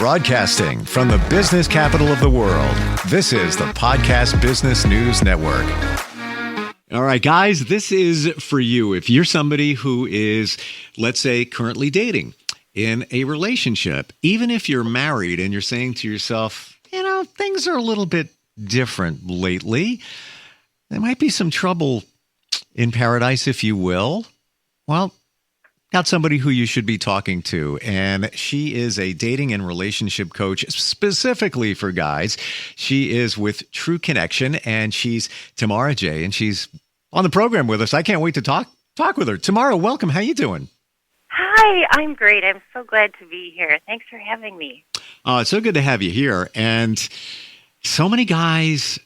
Broadcasting from the business capital of the world, this is the Podcast Business News Network. All right, guys, this is for you. If you're somebody who is, let's say, currently dating in a relationship, even if you're married and you're saying to yourself, things are a little bit different lately, there might be some trouble in paradise, if you will. Well, got somebody who you should be talking to, and she is a dating and relationship coach specifically for guys. She is with True Connection, and she's Tamara J, and she's on the program with us. I can't wait to talk with her. Tamara, welcome. How you doing? Hi, I'm great. I'm so glad to be here. Thanks for having me. It's so good to have you here. And so many guys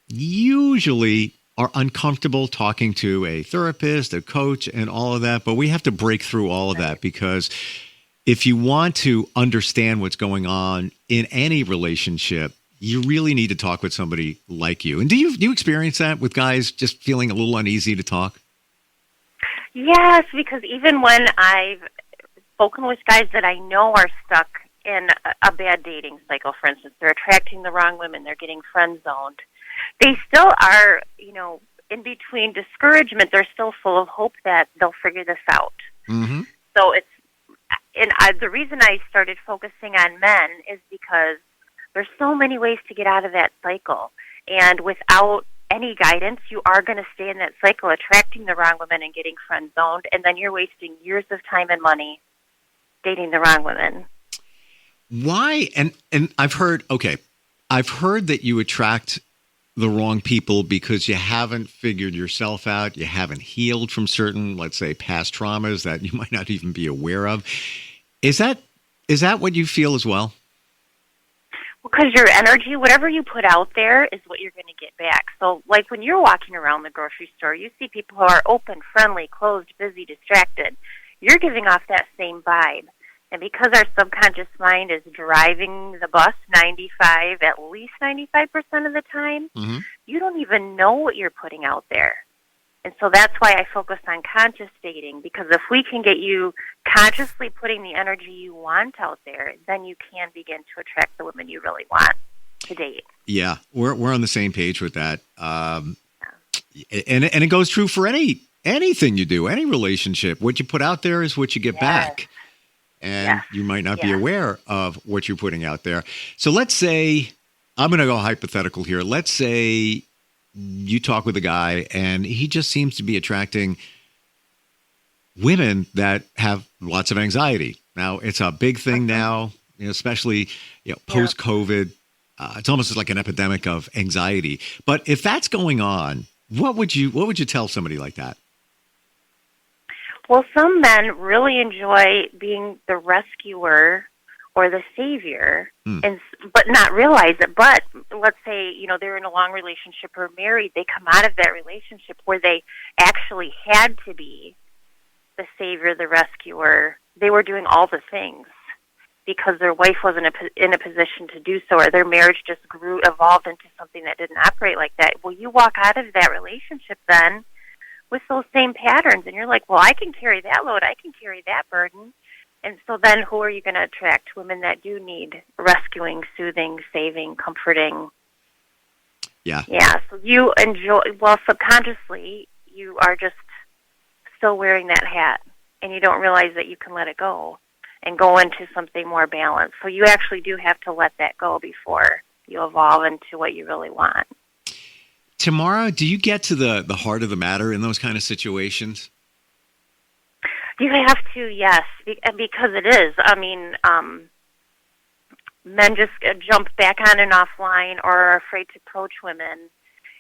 usually are uncomfortable talking to a therapist, a coach, and all of that. But we have to break through all of that, because if you want to understand what's going on in any relationship, you really need to talk with somebody like you. And do you experience that with guys just feeling a little uneasy to talk? Yes, because even when I've spoken with guys that I know are stuck in a bad dating cycle, for instance, they're attracting the wrong women, they're getting friend-zoned, they still are, in between discouragement, they're still full of hope that they'll figure this out. Mm-hmm. So the reason I started focusing on men is because there's so many ways to get out of that cycle. And without any guidance, you are going to stay in that cycle, attracting the wrong women and getting friend-zoned, and then you're wasting years of time and money dating the wrong women. Why? And I've heard that you attract the wrong people because you haven't figured yourself out. You haven't healed from certain, let's say, past traumas that you might not even be aware of. Is that what you feel as well? Because your energy, whatever you put out there is what you're going to get back. So like when you're walking around the grocery store, you see people who are open, friendly, closed, busy, distracted. You're giving off that same vibe. And because our subconscious mind is driving the bus at least 95% of the time, mm-hmm. you don't even know what you're putting out there. And so that's why I focus on conscious dating, because if we can get you consciously putting the energy you want out there, then you can begin to attract the women you really want to date. Yeah, we're on the same page with that. And it goes true for anything you do, any relationship. What you put out there is what you get back. And you might not be aware of what you're putting out there. So let's say, I'm going to go hypothetical here. Let's say you talk with a guy and he just seems to be attracting women that have lots of anxiety. Now, it's a big thing now, especially post-COVID. It's almost like an epidemic of anxiety. But if that's going on, what would you tell somebody like that? Well, some men really enjoy being the rescuer or the savior, but not realize it. But let's say, they're in a long relationship or married. They come out of that relationship where they actually had to be the savior, the rescuer. They were doing all the things because their wife wasn't in a position to do so, or their marriage just evolved into something that didn't operate like that. Well, you walk out of that relationship then with those same patterns, and you're like, well, I can carry that load, I can carry that burden. And so then who are you going to attract? Women that do need rescuing, soothing, saving, comforting. Yeah, so you enjoy, subconsciously, you are just still wearing that hat, and you don't realize that you can let it go and go into something more balanced. So you actually do have to let that go before you evolve into what you really want. Tamara, do you get to the heart of the matter in those kind of situations? You have to, yes, because it is. I mean, men just jump back on and offline or are afraid to approach women.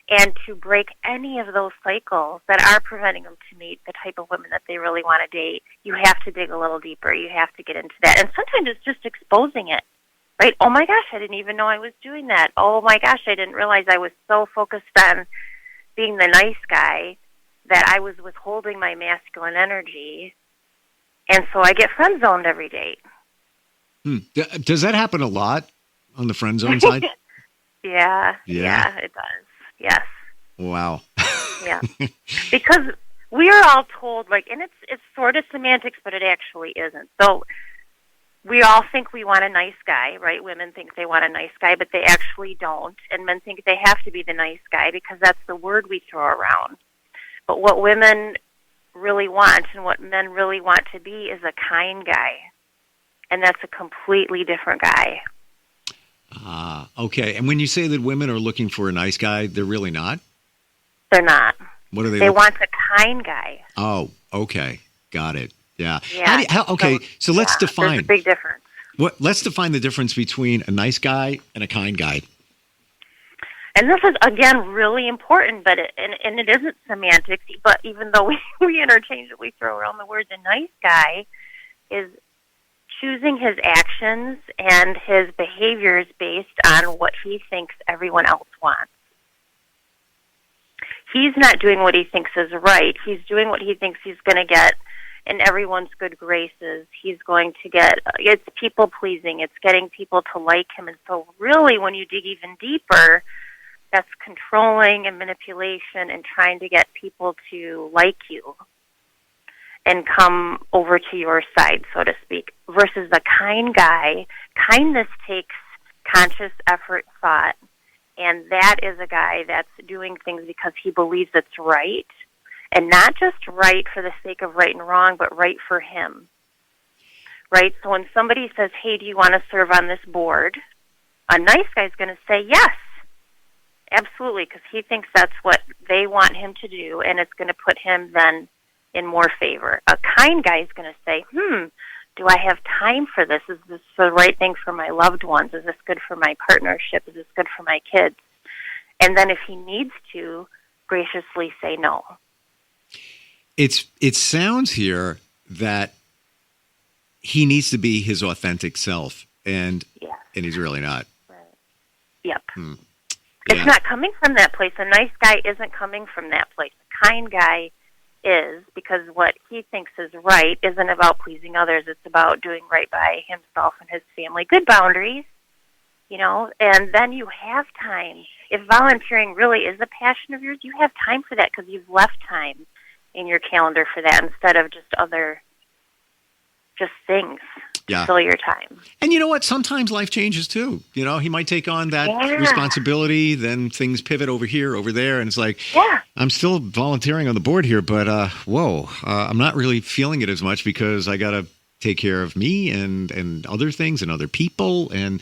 And to break any of those cycles that are preventing them to meet the type of women that they really want to date, you have to dig a little deeper. You have to get into that. And sometimes it's just exposing it. Right? Oh my gosh, I didn't even know I was doing that. Oh my gosh, I didn't realize I was so focused on being the nice guy that I was withholding my masculine energy. And so I get friend zoned every date. Does that happen a lot on the friend zone side? Yeah, it does. Yes. Wow. Yeah. Because we are all told, and it's sort of semantics, but it actually isn't. So we all think we want a nice guy, right? Women think they want a nice guy, but they actually don't. And men think they have to be the nice guy because that's the word we throw around. But what women really want and what men really want to be is a kind guy. And that's a completely different guy. Okay. And when you say that women are looking for a nice guy, they're really not? They're not. What are they? They want a kind guy. Oh, okay. Got it. Yeah. Yeah. So let's define. There's a big difference. Let's define the difference between a nice guy and a kind guy. And this is, again, really important, but it isn't semantics, but even though we interchangeably throw around the word, the nice guy is choosing his actions and his behaviors based on what he thinks everyone else wants. He's not doing what he thinks is right. He's doing what he thinks he's going to get in everyone's good graces. He's going to get, it's people-pleasing. It's getting people to like him. And so really, when you dig even deeper, that's controlling and manipulation and trying to get people to like you and come over to your side, so to speak, versus the kind guy. Kindness takes conscious effort, thought, and that is a guy that's doing things because he believes it's right, and not just right for the sake of right and wrong, but right for him. Right? So when somebody says, hey, do you want to serve on this board? A nice guy's going to say yes. Absolutely, because he thinks that's what they want him to do, and it's going to put him then in more favor. A kind guy is going to say, do I have time for this? Is this the right thing for my loved ones? Is this good for my partnership? Is this good for my kids? And then if he needs to, graciously say no. It sounds here that he needs to be his authentic self, and he's really not. Right. Yep. Yeah. It's not coming from that place. A nice guy isn't coming from that place. A kind guy is, because what he thinks is right isn't about pleasing others. It's about doing right by himself and his family. Good boundaries, and then you have time. If volunteering really is a passion of yours, you have time for that because you've left time in your calendar for that instead of just things. Yeah. Fill your time. And you know what? Sometimes life changes too. He might take on that responsibility, then things pivot over here, over there, and it's like, I'm still volunteering on the board here, but I'm not really feeling it as much because I got to take care of me and other things and other people, and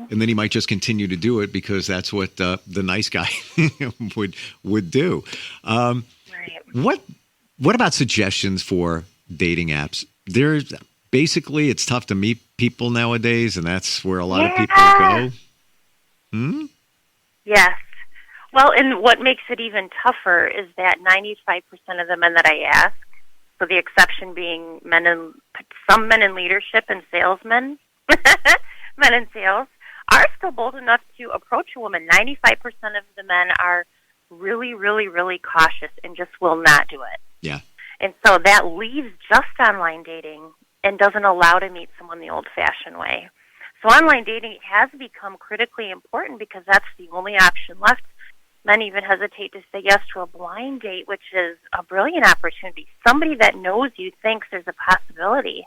then he might just continue to do it because that's what the nice guy would do. Right. What about suggestions for dating apps? There's basically, it's tough to meet people nowadays, and that's where a lot of people go. Yes. Well, and what makes it even tougher is that 95% of the men that I ask, so the exception being some men in leadership and salesmen, men in sales, are still bold enough to approach a woman. 95% of the men are really, really, really cautious and just will not do it. Yeah. And so that leaves just online dating and doesn't allow to meet someone the old-fashioned way. So online dating has become critically important because that's the only option left. Men even hesitate to say yes to a blind date, which is a brilliant opportunity. Somebody that knows you thinks there's a possibility.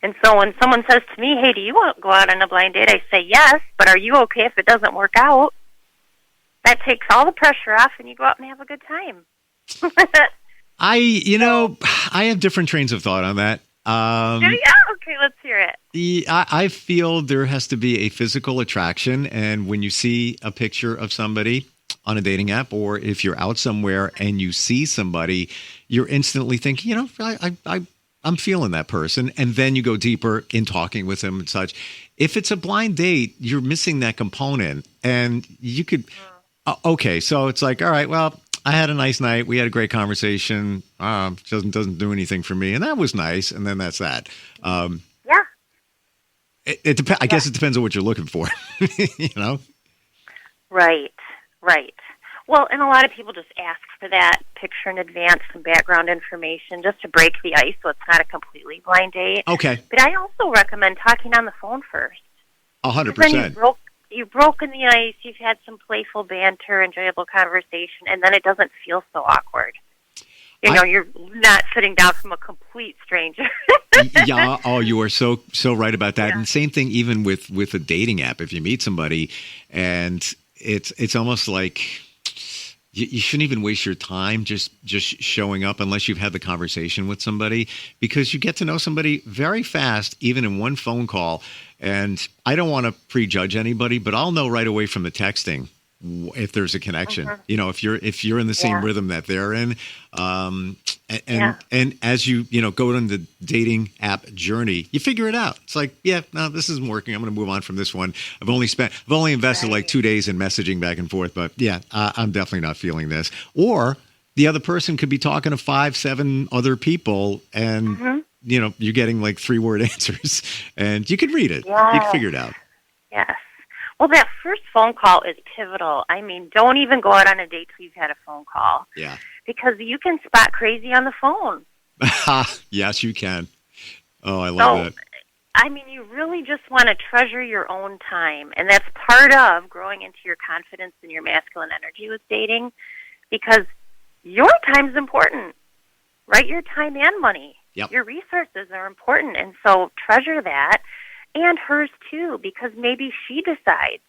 And so when someone says to me, hey, do you want to go out on a blind date? I say yes, but are you okay if it doesn't work out? That takes all the pressure off and you go out and have a good time. I have different trains of thought on that. Okay, let's hear it. I feel there has to be a physical attraction, and when you see a picture of somebody on a dating app, or if you're out somewhere and you see somebody, you're instantly thinking, I'm feeling that person, and then you go deeper in talking with them and such. If it's a blind date, you're missing that component, and you could. Okay, so it's like, all right, well, I had a nice night. We had a great conversation. Doesn't do anything for me, and that was nice. And then that's that. It depends. I guess it depends on what you're looking for. Right. Well, and a lot of people just ask for that picture in advance, some background information, just to break the ice, so it's not a completely blind date. Okay. But I also recommend talking on the phone first. 100%. You've broken the ice, you've had some playful banter, enjoyable conversation, and then it doesn't feel so awkward. You're not sitting down from a complete stranger. Yeah. Oh, you are so right about that. Yeah. And same thing even with a dating app. If you meet somebody and it's almost like you shouldn't even waste your time just showing up unless you've had the conversation with somebody, because you get to know somebody very fast, even in one phone call. And I don't want to prejudge anybody, but I'll know right away from the texting if there's a connection. If you're in the same rhythm that they're in, and as you go on the dating app journey, you figure it out. It's like, no, this isn't working. I'm going to move on from this one. I've only invested like 2 days in messaging back and forth, but I'm definitely not feeling this. Or the other person could be talking to 5-7 other people, and you're getting like 3-word answers, and you could read it. You can figure it out. Yes. Well, that first phone call is pivotal. I mean, don't even go out on a date till you've had a phone call. Yeah. Because you can spot crazy on the phone. Yes, you can. Oh, I love that. I mean, you really just want to treasure your own time. And that's part of growing into your confidence and your masculine energy with dating, because your time's important, right? Your time and money. Yep. Your resources are important. And so treasure that. And hers too, because maybe she decides.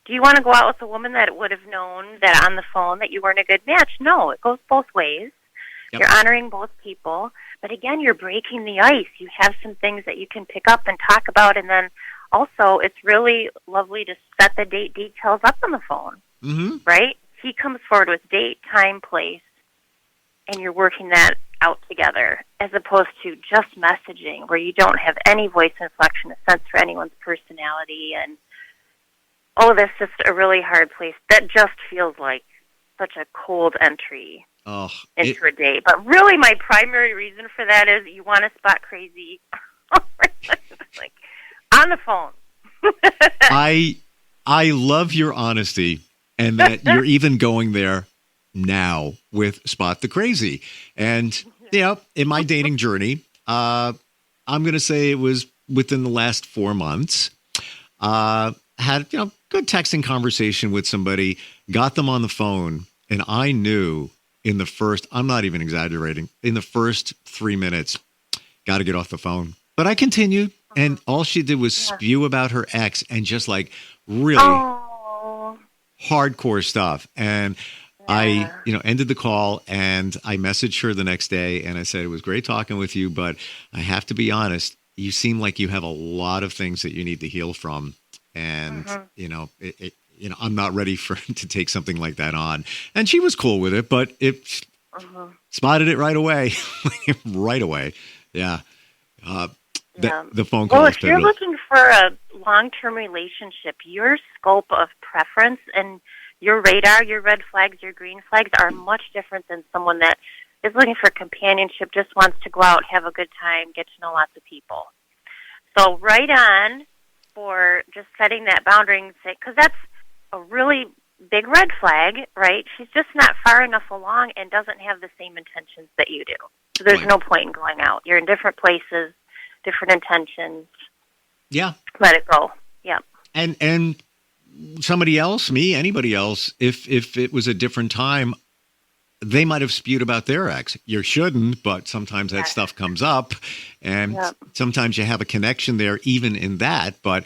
Do you want to go out with a woman that would have known that on the phone that you weren't a good match? No, it goes both ways. Yep. You're honoring both people. But again, you're breaking the ice. You have some things that you can pick up and talk about. And then also, it's really lovely to set the date details up on the phone, right? He comes forward with date, time, place, and you're working that out together, as opposed to just messaging where you don't have any voice inflection, a sense for anyone's personality. And that's just a really hard place. That just feels like such a cold entry into a date. But really, my primary reason for that is you want to spot crazy like on the phone. I love your honesty, and that you're even going there now with Spot the Crazy. And in my dating journey, I'm going to say it was within the last 4 months. Had good texting conversation with somebody, got them on the phone, and I knew I'm not even exaggerating, in the first 3 minutes, got to get off the phone. But I continued, and all she did was spew about her ex, and just like really hardcore stuff. And I, ended the call, and I messaged her the next day, and I said, it was great talking with you, but I have to be honest, you seem like you have a lot of things that you need to heal from. And, I'm not ready to take something like that on. And she was cool with it, but it spotted it right away. Right away. Yeah. The phone call. Well, if you're looking for a long-term relationship, your scope of preference and your radar, your red flags, your green flags are much different than someone that is looking for companionship, just wants to go out, have a good time, get to know lots of people. So right on for just setting that boundary, because that's a really big red flag, right? She's just not far enough along and doesn't have the same intentions that you do. So there's no point in going out. You're in different places, different intentions. Yeah. Let it go. Yeah. And somebody else, me, anybody else, if it was a different time, they might have spewed about their ex. You shouldn't, but sometimes that stuff comes up, and sometimes you have a connection there even in that. But,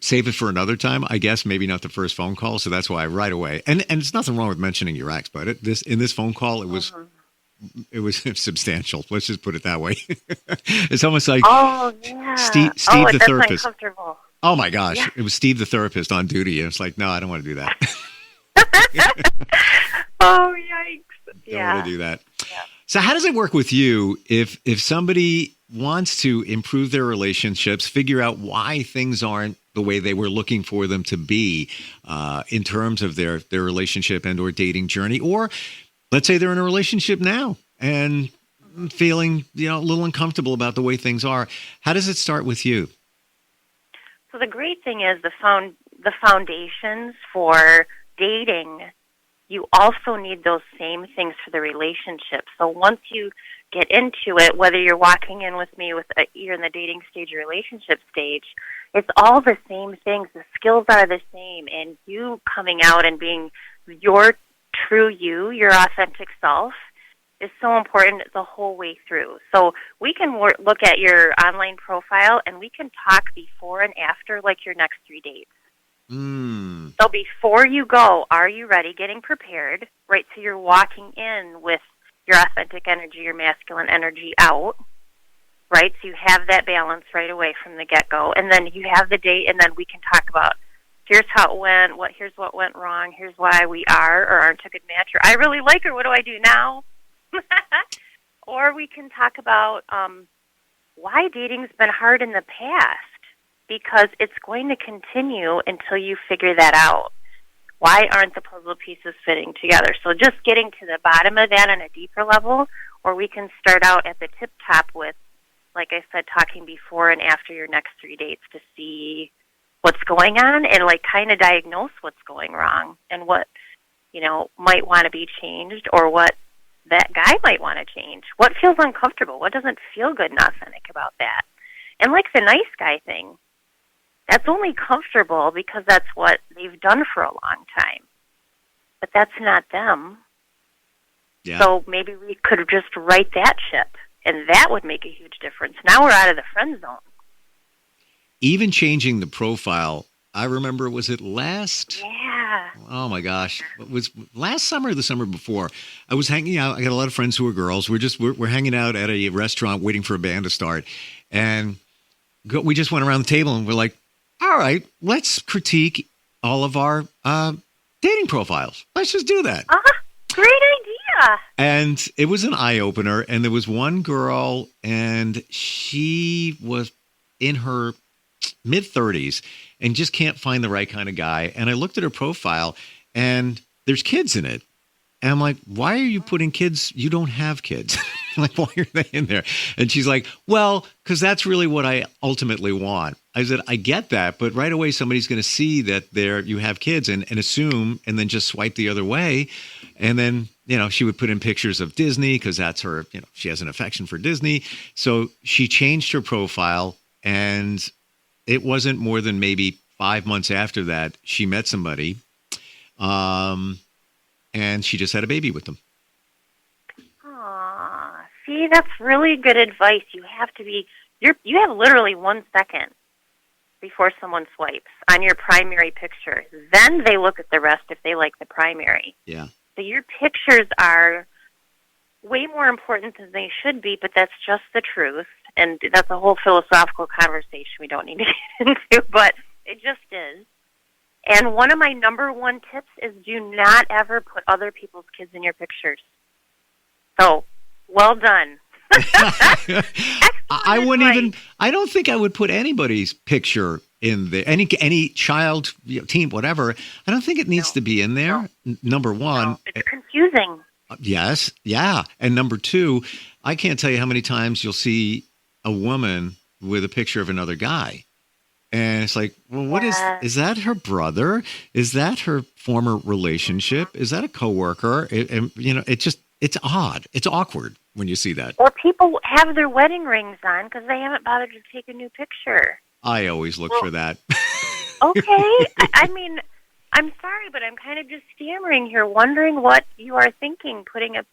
save it for another time, I guess, maybe not the first phone call. So that's why right away. And it's nothing wrong with mentioning your ex, but in this phone call, it was substantial. Let's just put it that way. It's almost like Steve the therapist. Oh my gosh. Yeah. It was Steve the therapist on duty. And it's like, no, I don't want to do that. Oh, yikes. Don't want to do that. Yeah. So how does it work with you if somebody wants to improve their relationships, figure out why things aren't the way they were looking for them to be in terms of their relationship and or dating journey? Or let's say they're in a relationship now and feeling a little uncomfortable about the way things are. How does it start with you? So the great thing is the foundations for dating, you also need those same things for the relationship. So once you get into it, whether you're walking in with me you're in the dating stage or relationship stage, it's all the same things. The skills are the same, and you coming out and being your true you, your authentic self, is so important the whole way through. So we can look at your online profile, and we can talk before and after, like your next 3 dates. So before you go, are you ready? Getting prepared, right? So you're walking in with your authentic energy, your masculine energy out, right? So you have that balance right away from the get-go. And then you have the date, and then we can talk about, here's how it went, here's what went wrong, here's why we are or aren't a good match, or I really like her, what do I do now? Or we can talk about why dating's been hard in the past, because it's going to continue until you figure that out. Why aren't the puzzle pieces fitting together? So just getting to the bottom of that on a deeper level, or we can start out at the tip top with, like I said, talking before and after your next 3 dates to see what's going on and like kind of diagnose what's going wrong and what, might want to be changed, or what that guy might want to change. What feels uncomfortable? What doesn't feel good and authentic about that? And like the nice guy thing, that's only comfortable because that's what they've done for a long time. But that's not them. Yeah. So maybe we could just write that ship, and that would make a huge difference. Now we're out of the friend zone. Even changing the profile, I remember, was it last? Yeah. Oh my gosh. It was last summer or the summer before. I was hanging out. I got a lot of friends who are girls. We're hanging out at a restaurant waiting for a band to start. And we just went around the table and we're like, all right, let's critique all of our dating profiles. Let's just do that. Great idea. And it was an eye-opener. And there was one girl, and she was in her mid-30s and just can't find the right kind of guy. And I looked at her profile, and there's kids in it. And I'm like, why are you putting kids? You don't have kids. Like, why are they in there? And she's like, well, because that's really what I ultimately want. I said, I get that, but right away somebody's going to see that you have kids and assume, and then just swipe the other way. And then, she would put in pictures of Disney because that's her, she has an affection for Disney. So she changed her profile, and it wasn't more than maybe 5 months after that, she met somebody, and she just had a baby with them. Aw, see, that's really good advice. You have to be, you have literally 1 second before someone swipes on your primary picture. Then they look at the rest if they like the primary. Yeah. So your pictures are way more important than they should be, but that's just the truth. And that's a whole philosophical conversation we don't need to get into, but it just is. And one of my number one tips is do not ever put other people's kids in your pictures. So, well done. I wouldn't even, I don't think I would put anybody's picture in there. Any child, teen, whatever. I don't think it needs to be in there. No. Number one. No, it's confusing. Yes. Yeah. And number two, I can't tell you how many times you'll see a woman with a picture of another guy. And it's like, well, what is that her brother? Is that her former relationship? Is that a coworker? It's odd. It's awkward when you see that. Or people have their wedding rings on because they haven't bothered to take a new picture. I always look for that. Okay. I mean, I'm sorry, but I'm kind of just stammering here, wondering what you are thinking, because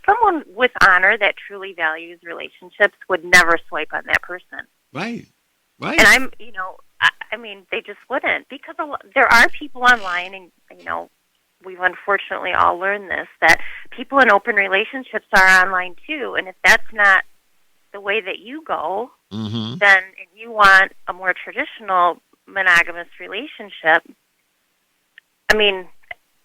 someone with honor that truly values relationships would never swipe on that person. Right. And they just wouldn't, because there are people online, and, we've unfortunately all learned this, that people in open relationships are online too. And if that's not the way that you go, mm-hmm. then if you want a more traditional monogamous relationship,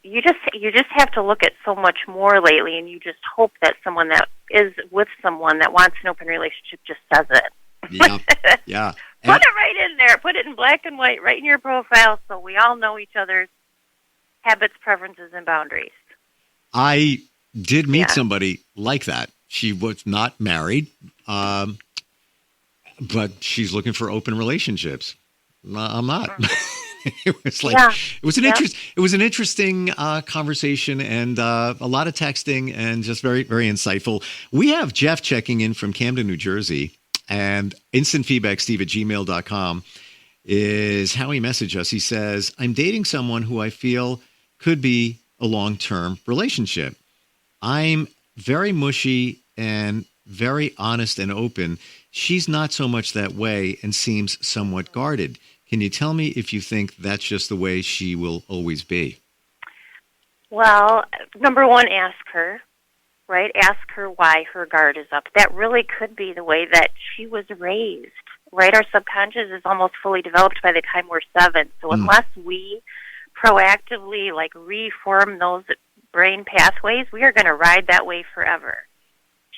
you just have to look at so much more lately, and you just hope that someone that is with someone that wants an open relationship just says it. Yeah. Put it right in there. Put it in black and white right in your profile so we all know each other's habits, preferences, and boundaries. I did meet somebody like that. She was not married, but she's looking for open relationships. I'm not. It was like it was an interesting conversation, and a lot of texting, and just very, very insightful. We have Jeff checking in from Camden, New Jersey, and instantfeedbacksteve@gmail.com is how he messaged us. He says, I'm dating someone who I feel could be a long-term relationship. I'm very mushy and very honest and open. She's not so much that way and seems somewhat guarded. Can you tell me if you think that's just the way she will always be? Well, number one, ask her, right? Ask her why her guard is up. That really could be the way that she was raised, right? Our subconscious is almost fully developed by the time we're 7. So unless we proactively, reform those brain pathways, we are going to ride that way forever.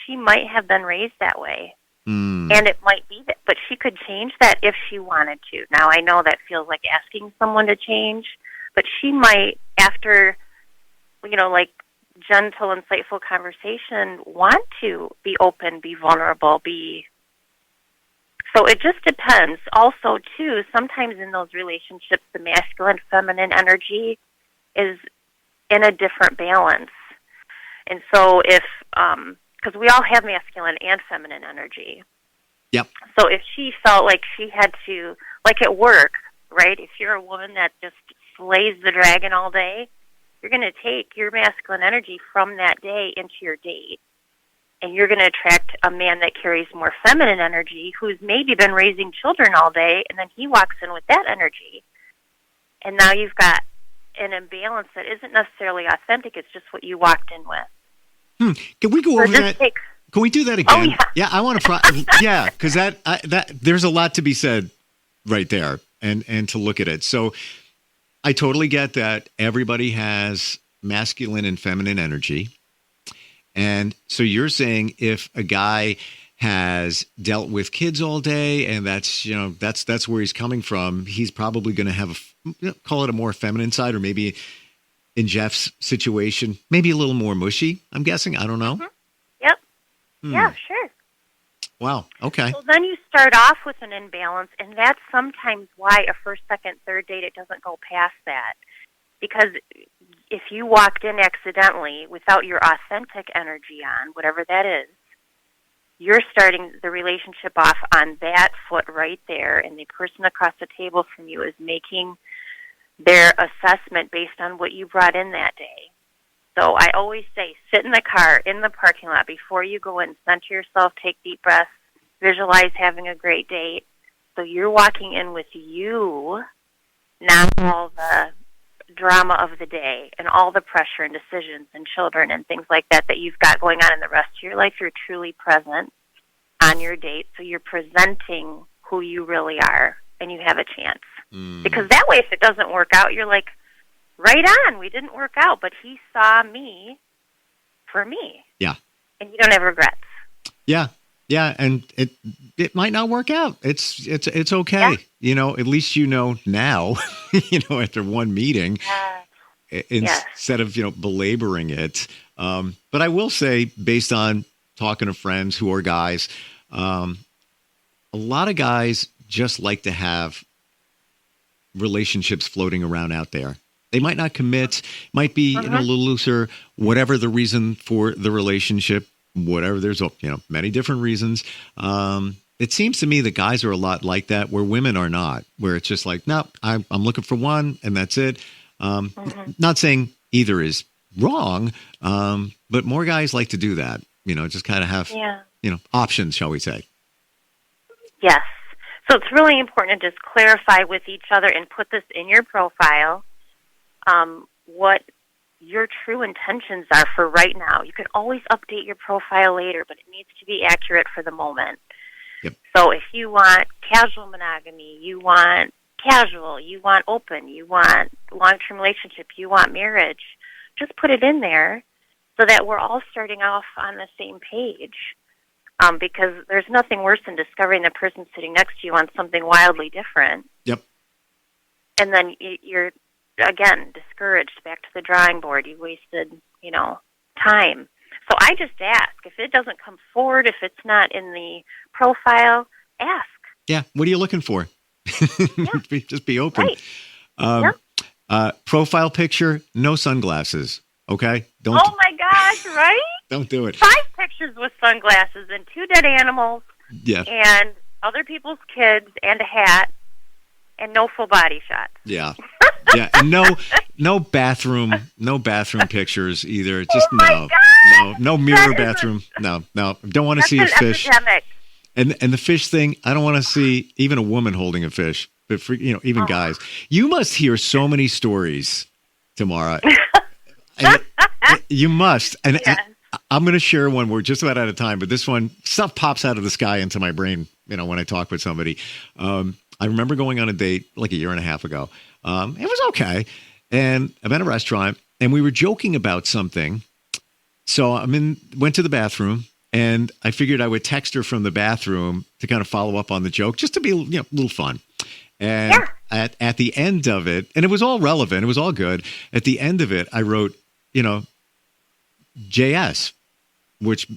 She might have been raised that way. And it might be that, but she could change that if she wanted to. Now, I know that feels like asking someone to change, but she might, after, gentle, insightful conversation, want to be open, be vulnerable, So it just depends. Also, too, sometimes in those relationships, the masculine, feminine energy is in a different balance. And so because we all have masculine and feminine energy. Yep. So if she felt like she had to, like at work, right? If you're a woman that just slays the dragon all day, you're going to take your masculine energy from that day into your date. And you're going to attract a man that carries more feminine energy who's maybe been raising children all day, and then he walks in with that energy. And now you've got an imbalance that isn't necessarily authentic. It's just what you walked in with. Can we go over that? Can we do that again? Oh, yeah. I want to. Yeah, because that there's a lot to be said right there, and to look at it. So I totally get that everybody has masculine and feminine energy, and so you're saying if a guy has dealt with kids all day, and that's where he's coming from, he's probably going to have call it a more feminine side, or maybe. In Jeff's situation, maybe a little more mushy, I'm guessing. I don't know. Yep. Yeah, sure. Wow. Okay. So then you start off with an imbalance, and that's sometimes why a first, second, third date, it doesn't go past that. Because if you walked in accidentally without your authentic energy on, whatever that is, you're starting the relationship off on that foot right there, and the person across the table from you is making their assessment based on what you brought in that day. So I always say, sit in the car, in the parking lot, before you go in, center yourself, take deep breaths, visualize having a great date. So you're walking in with you, not all the drama of the day and all the pressure and decisions and children and things like that you've got going on in the rest of your life. You're truly present on your date, so you're presenting who you really are, and you have a chance. Because that way, if it doesn't work out, you're like, right on, we didn't work out, but he saw me for me. Yeah. And you don't have regrets. Yeah. Yeah, and it might not work out. It's okay. Yeah. At least now, after one meeting, instead of, belaboring it. But I will say, based on talking to friends who are guys, a lot of guys just like to have relationships floating around out there. They might not commit, might be a little looser, whatever the reason for the relationship, whatever. There's many different reasons. It seems to me that guys are a lot like that, where women are not, where it's just like, no, I'm looking for one and that's it. Not saying either is wrong, but more guys like to do that, just kind of have, options, shall we say. Yes. So it's really important to just clarify with each other and put this in your profile, what your true intentions are for right now. You can always update your profile later, but it needs to be accurate for the moment. Yep. So if you want casual monogamy, you want casual, you want open, you want long-term relationship, you want marriage, just put it in there so that we're all starting off on the same page. Because there's nothing worse than discovering the person sitting next to you on something wildly different. Yep. And then you're, again, discouraged, back to the drawing board. You wasted, time. So I just ask. If it doesn't come forward, if it's not in the profile, ask. Yeah. What are you looking for? Yeah. Just be open. Right. Profile picture, no sunglasses. Okay? Oh my gosh, right? Don't do it. 5 pictures with sunglasses and 2 dead animals. Yeah. And other people's kids and a hat. And no full body shots. Yeah. Yeah. And no bathroom pictures either. Just no mirror bathroom. No. Don't want to see a fish. Epidemic. And the fish thing, I don't want to see even a woman holding a fish. But for, even guys, you must hear so many stories, Tamara. And you must. And yes. I'm going to share one. We're just about out of time, but this one, stuff pops out of the sky into my brain, when I talk with somebody. I remember going on a date like a year and a half ago. It was okay. And I'm at a restaurant and we were joking about something. So went to the bathroom and I figured I would text her from the bathroom to kind of follow up on the joke, just to be, a little fun. And at the end of it, and it was all relevant, it was all good. At the end of it, I wrote, JS, which,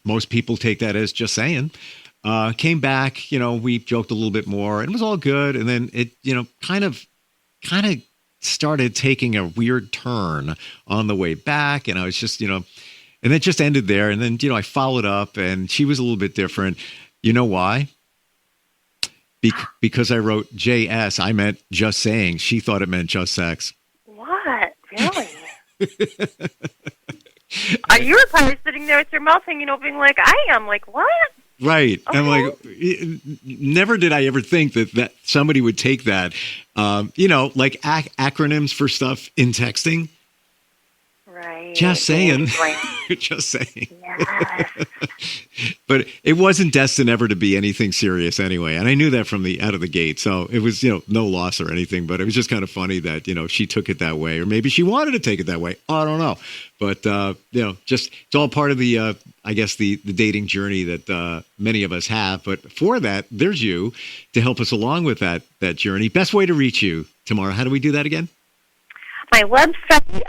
most people take that as just saying. Came back, we joked a little bit more and it was all good. And then it, kind of started taking a weird turn on the way back. And I was just, and it just ended there. And then, I followed up and she was a little bit different. You know why? Because I wrote JS, I meant just saying. She thought it meant just sex. What? Really? You were probably sitting there with your mouth hanging open like I am. Like, what? Right. Okay. And like, never did I ever think that somebody would take that, like acronyms for stuff in texting. Right. Just saying. Just saying. Yes. But it wasn't destined ever to be anything serious anyway. And I knew that out of the gate. So it was, no loss or anything, but it was just kind of funny that, she took it that way, or maybe she wanted to take it that way. I don't know. But, just it's all part of the, I guess, the dating journey that many of us have. But for that, there's you to help us along with that journey. Best way to reach you, Tamara. How do we do that again? My website.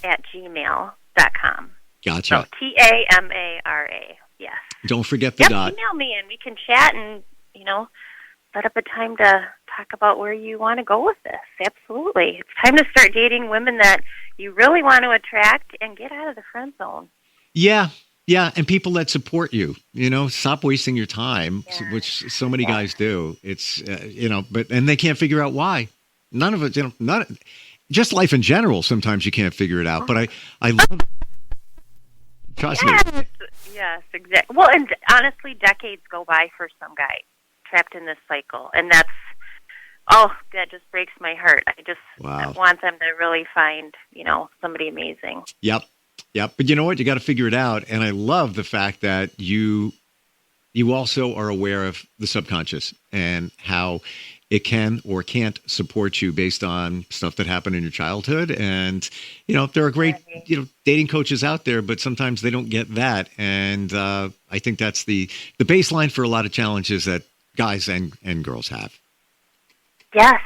At gmail.com. Gotcha. So Tamara. Yes. Don't forget the dot. Email me and we can chat and, set up a time to talk about where you want to go with this. Absolutely. It's time to start dating women that you really want to attract and get out of the friend zone. Yeah. Yeah. And people that support you, stop wasting your time, which so many guys do. It's, and they can't figure out why. None of it, just life in general, sometimes you can't figure it out. But I love, trust me. Yes, exactly. Well, and honestly, decades go by for some guy trapped in this cycle. And that just breaks my heart. I want them to really find, somebody amazing. Yep. But you know what? You got to figure it out. And I love the fact that you also are aware of the subconscious and how it can or can't support you based on stuff that happened in your childhood. And, there are great, dating coaches out there, but sometimes they don't get that. And I think that's the baseline for a lot of challenges that guys and girls have. Yes.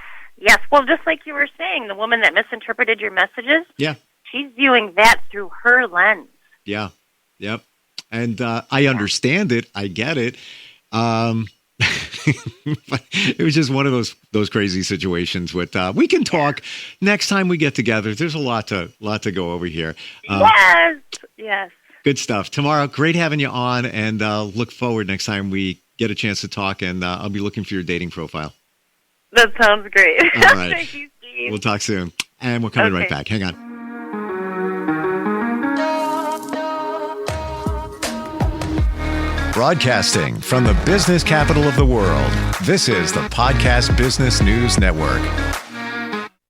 Well, just like you were saying, the woman that misinterpreted your messages. Yeah. She's viewing that through her lens. Yeah. Yep. And I understand it. I get it. It was just one of those crazy situations. With we can talk next time we get together. There's a lot to go over here. Yes. Good stuff, Tamara. Great having you on, and look forward next time we get a chance to talk. And I'll be looking for your dating profile. That sounds great. All right. Thank you, Steve. We'll talk soon, and we're coming right back. Hang on. Broadcasting from the business capital of the world, this is the Podcast Business News Network.